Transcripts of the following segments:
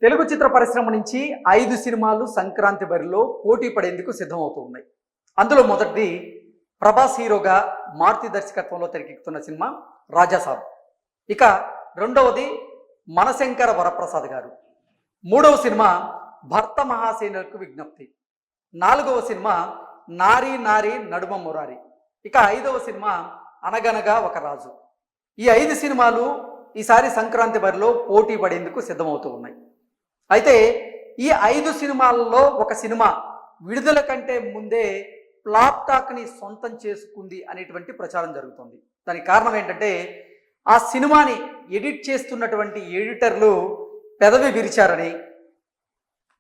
తెలుగు చిత్ర పరిశ్రమ నుంచి 5 సినిమాలు సంక్రాంతి బరిలో పోటీ పడేందుకు సిద్ధమవుతూ ఉన్నాయి. అందులో మొదటిది ప్రభాస్ హీరోగా మారుతి దర్శకత్వంలో తెరకెక్కుతున్న సినిమా రాజాసాబ్. ఇక రెండవది మనశంకర వరప్రసాద్ గారు. మూడవ సినిమా భర్త మహాసేనులకు విజ్ఞప్తి. నాలుగవ సినిమా నారీ నారీ నడుమ మురారి. ఇక ఐదవ సినిమా అనగనగా ఒక రాజు. ఈ 5 సినిమాలు ఈసారి సంక్రాంతి బరిలో పోటీ పడేందుకు సిద్ధమవుతూ ఉన్నాయి. అయితే ఈ 5 సినిమాలలో ఒక సినిమా విడుదల కంటే ముందే ఫ్లాప్ టాక్ని సొంతం చేసుకుంది అనేటువంటి ప్రచారం జరుగుతుంది. దానికి కారణం ఏంటంటే ఆ సినిమాని ఎడిట్ చేస్తున్నటువంటి ఎడిటర్లు పెదవి విరిచారని,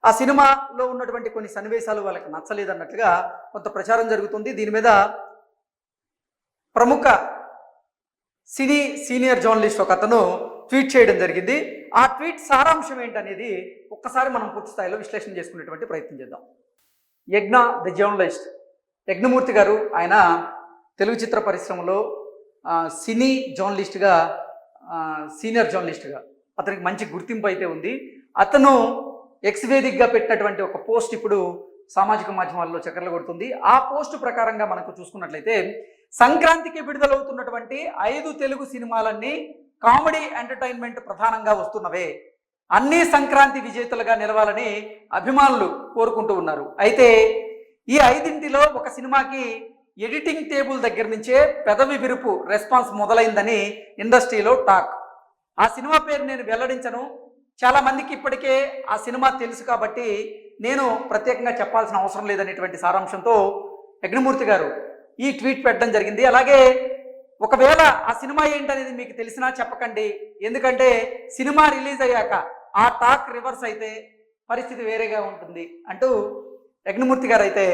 ఆ సినిమాలో ఉన్నటువంటి కొన్ని సన్నివేశాలు వాళ్ళకి నచ్చలేదన్నట్లుగా కొంత ప్రచారం జరుగుతుంది. దీని మీద ప్రముఖ సీనియర్ జర్నలిస్ట్ ఒక అతను ట్వీట్ చేయడం జరిగింది. ఆ ట్వీట్ సారాంశం ఏంటనేది ఒక్కసారి మనం పూర్తి స్థాయిలో విశ్లేషణ చేసుకునేటువంటి ప్రయత్నం చేద్దాం. యజ్ఞ ది జర్నలిస్ట్ యజ్ఞమూర్తి గారు, ఆయన తెలుగు చిత్ర పరిశ్రమలో సినీ జర్నలిస్ట్గా, సీనియర్ జర్నలిస్ట్గా అతనికి మంచి గుర్తింపు అయితే ఉంది. అతను ఎక్స్ వేదికగా పెట్టినటువంటి ఒక పోస్ట్ ఇప్పుడు సామాజిక మాధ్యమాల్లో చక్కర్లు కొడుతుంది. ఆ పోస్ట్ ప్రకారంగా మనకు చూసుకున్నట్లయితే సంక్రాంతికి విడుదలవుతున్నటువంటి 5 తెలుగు సినిమాలన్నీ కామెడీ ఎంటర్టైన్మెంట్ ప్రధానంగా వస్తున్నవే, అన్ని సంక్రాంతి విజేతలుగా నిలవాలని అభిమానులు కోరుకుంటూ ఉన్నారు. అయితే ఈ 5ంటిలో ఒక సినిమాకి ఎడిటింగ్ టేబుల్ దగ్గర నుంచే పెదవి విరుపు రెస్పాన్స్ మొదలైందని ఇండస్ట్రీలో టాక్. ఆ సినిమా పేరు నేను వెల్లడించను, చాలామందికి ఇప్పటికే ఆ సినిమా తెలుసు కాబట్టి నేను ప్రత్యేకంగా చెప్పాల్సిన అవసరం లేదనేటువంటి సారాంశంతో యజ్ఞమూర్తి గారు ఈ ట్వీట్ పెట్టడం జరిగింది. అలాగే ఒకవేళ ఆ సినిమా ఏంటనేది మీకు తెలిసినా చెప్పకండి, ఎందుకంటే సినిమా రిలీజ్ అయ్యాక ఆ టాక్ రివర్స్ అయితే పరిస్థితి వేరేగా ఉంటుంది అంటూ యజ్ఞమూర్తి గారు అయితే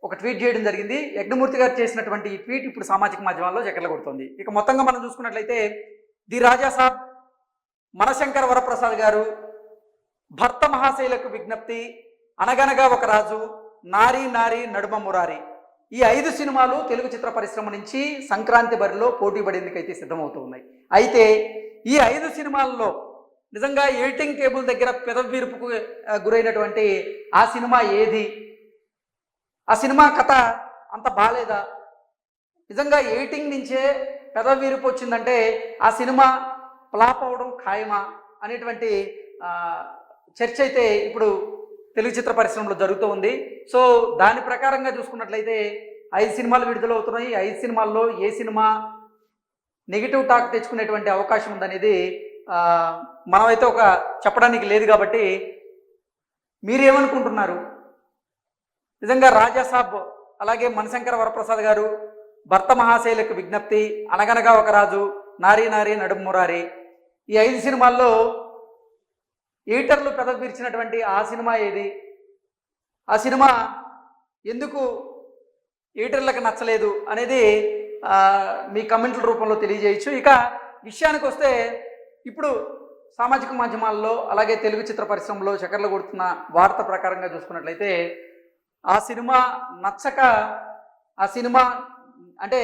ఒక ట్వీట్ చేయడం జరిగింది. యజ్ఞమూర్తి గారు చేసినటువంటి ఈ ట్వీట్ ఇప్పుడు సామాజిక మాధ్యమాల్లో చక్కర్లు కొడుతుంది. ఇక మొత్తంగా మనం చూసుకున్నట్లయితే ది రాజాసాబ్, మనశంకర వరప్రసాద్ గారు, భర్త మహాశైలకు విజ్ఞప్తి, అనగనగా ఒక రాజు, నారీ నారీ నడుమ మురారి, ఈ 5 సినిమాలు తెలుగు చిత్ర పరిశ్రమ నుంచి సంక్రాంతి బరిలో పోటీ పడేందుకైతే సిద్ధమవుతూ ఉన్నాయి. అయితే ఈ 5 సినిమాల్లో నిజంగా ఎడిటింగ్ టేబుల్ దగ్గర పెదవి విరుపుకు గురైనటువంటి ఆ సినిమా ఏది? ఆ సినిమా కథ అంత బాలేదా? నిజంగా ఎడిటింగ్ నుంచే పెదవి విరుపు వచ్చిందంటే ఆ సినిమా ఫ్లాప్ అవడం ఖాయమా అనేటువంటి చర్చ అయితే ఇప్పుడు తెలుగు చిత్ర పరిశ్రమలో జరుగుతూ ఉంది. సో దాని ప్రకారంగా చూసుకున్నట్లయితే 5 సినిమాలు విడుదలవుతున్నాయి. 5 సినిమాల్లో ఏ సినిమా నెగిటివ్ టాక్ తెచ్చుకునేటువంటి అవకాశం ఉందనేది మనమైతే ఒక చెప్పడానికి లేదు. కాబట్టి మీరేమనుకుంటున్నారు? నిజంగా రాజాసాబ్, అలాగే మనశంకర వరప్రసాద్ గారు, భర్త మహాశైలకు విజ్ఞప్తి, అనగనగా ఒక రాజు, నారీ నారీ నడుమ మురారి, ఈ 5 సినిమాల్లో ఎడిటర్లు పెదవి విరిచినటువంటి ఆ సినిమా ఏది? ఆ సినిమా ఎందుకు ఎడిటర్లకు నచ్చలేదు అనేది మీ కమెంట్ల రూపంలో తెలియజేయచ్చు. ఇక విషయానికి వస్తే ఇప్పుడు సామాజిక మాధ్యమాల్లో అలాగే తెలుగు చిత్ర పరిశ్రమలో చక్కర్లు కొడుతున్న వార్త ప్రకారంగా చూసుకున్నట్లయితే ఆ సినిమా నచ్చక, ఆ సినిమా అంటే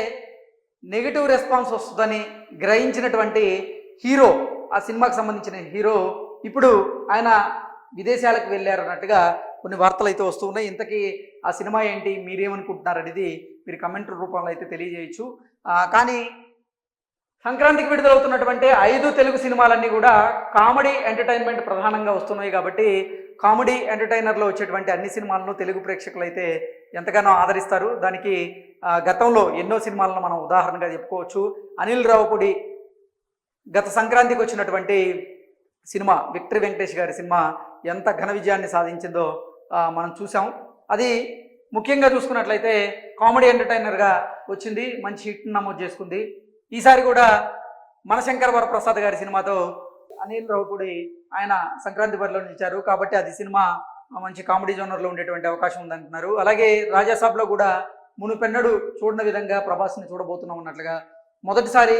నెగిటివ్ రెస్పాన్స్ వస్తుందని గ్రహించినటువంటి హీరో, ఆ సినిమాకి సంబంధించిన హీరో ఇప్పుడు ఆయన విదేశాలకు వెళ్ళారు అన్నట్టుగా కొన్ని వార్తలు అయితే వస్తూ ఉన్నాయి. ఇంతకీ ఆ సినిమా ఏంటి, మీరేమనుకుంటున్నారు అనేది మీరు కమెంట్ రూపంలో అయితే తెలియజేయచ్చు. కానీ సంక్రాంతికి విడుదలవుతున్నటువంటి 5 తెలుగు సినిమాలన్నీ కూడా కామెడీ ఎంటర్టైన్మెంట్ ప్రధానంగా వస్తున్నాయి. కాబట్టి కామెడీ ఎంటర్టైనర్లో వచ్చేటువంటి అన్ని సినిమాలను తెలుగు ప్రేక్షకులు అయితే ఎంతగానో ఆదరిస్తారు. దానికి గతంలో ఎన్నో సినిమాలను మనం ఉదాహరణగా చెప్పుకోవచ్చు. అనిల్ రావుపూడి గత సంక్రాంతికి వచ్చినటువంటి సినిమా విక్టరీ వెంకటేష్ గారి సినిమా ఎంత ఘన విజయాన్ని సాధించిందో మనం చూసాం. అది ముఖ్యంగా చూసుకున్నట్లయితే కామెడీ ఎంటర్టైనర్గా వచ్చింది, మంచి హిట్ నమోదు చేసుకుంది. ఈసారి కూడా మనశంకర వరప్రసాద్ గారి సినిమాతో అనిల్ రావుపూడి ఆయన సంక్రాంతి బరిలో నిలిచారు. కాబట్టి అది సినిమా మంచి కామెడీ జోనర్లో ఉండేటువంటి అవకాశం ఉందంటున్నారు. అలాగే రాజాసాబ్లో కూడా మునుపెన్నడు చూడని విధంగా ప్రభాస్ని చూడబోతున్నాం అన్నట్లుగా మొదటిసారి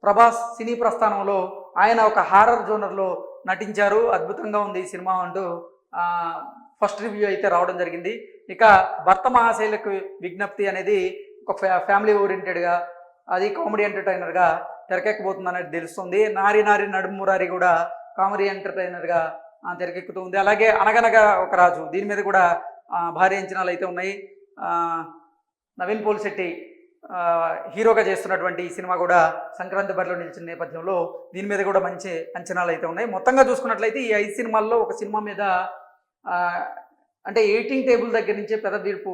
ప్రభాస్ సినీ ప్రస్థానంలో ఆయన ఒక హారర్ జోనర్లో నటించారు, అద్భుతంగా ఉంది ఈ సినిమా అంటూ ఫస్ట్ రివ్యూ అయితే రావడం జరిగింది. ఇక భర్త మహాశైలకు విజ్ఞప్తి అనేది ఒక ఫ్యామిలీ ఓరియంటెడ్గా, అది కామెడీ ఎంటర్టైనర్గా తెరకెక్కబోతుంది అనేది తెలుస్తుంది. నారీ నారీ నడుమ మురారి కూడా కామెడీ ఎంటర్టైనర్గా తెరకెక్కుతూ ఉంది. అలాగే అనగనగా ఒక రాజు, దీని మీద కూడా భారీ అంచనాలు అయితే ఉన్నాయి. నవీన్ పోలిశెట్టి హీరోగా చేస్తున్నటువంటి ఈ సినిమా కూడా సంక్రాంతి బరిలో నిలిచిన నేపథ్యంలో దీని మీద కూడా మంచి అంచనాలు అయితే ఉన్నాయి. మొత్తంగా చూసుకున్నట్లయితే ఈ 5 సినిమాల్లో ఒక సినిమా మీద అంటే 18 టేబుల్ దగ్గర నుంచే పెద్ద తీర్పు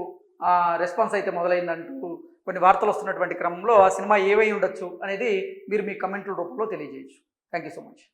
రెస్పాన్స్ అయితే మొదలైందంటూ కొన్ని వార్తలు వస్తున్నటువంటి క్రమంలో ఆ సినిమా ఏవై ఉండొచ్చు అనేది మీరు మీ కమెంట్ల రూపంలో తెలియజేయచ్చు. Thank you so much.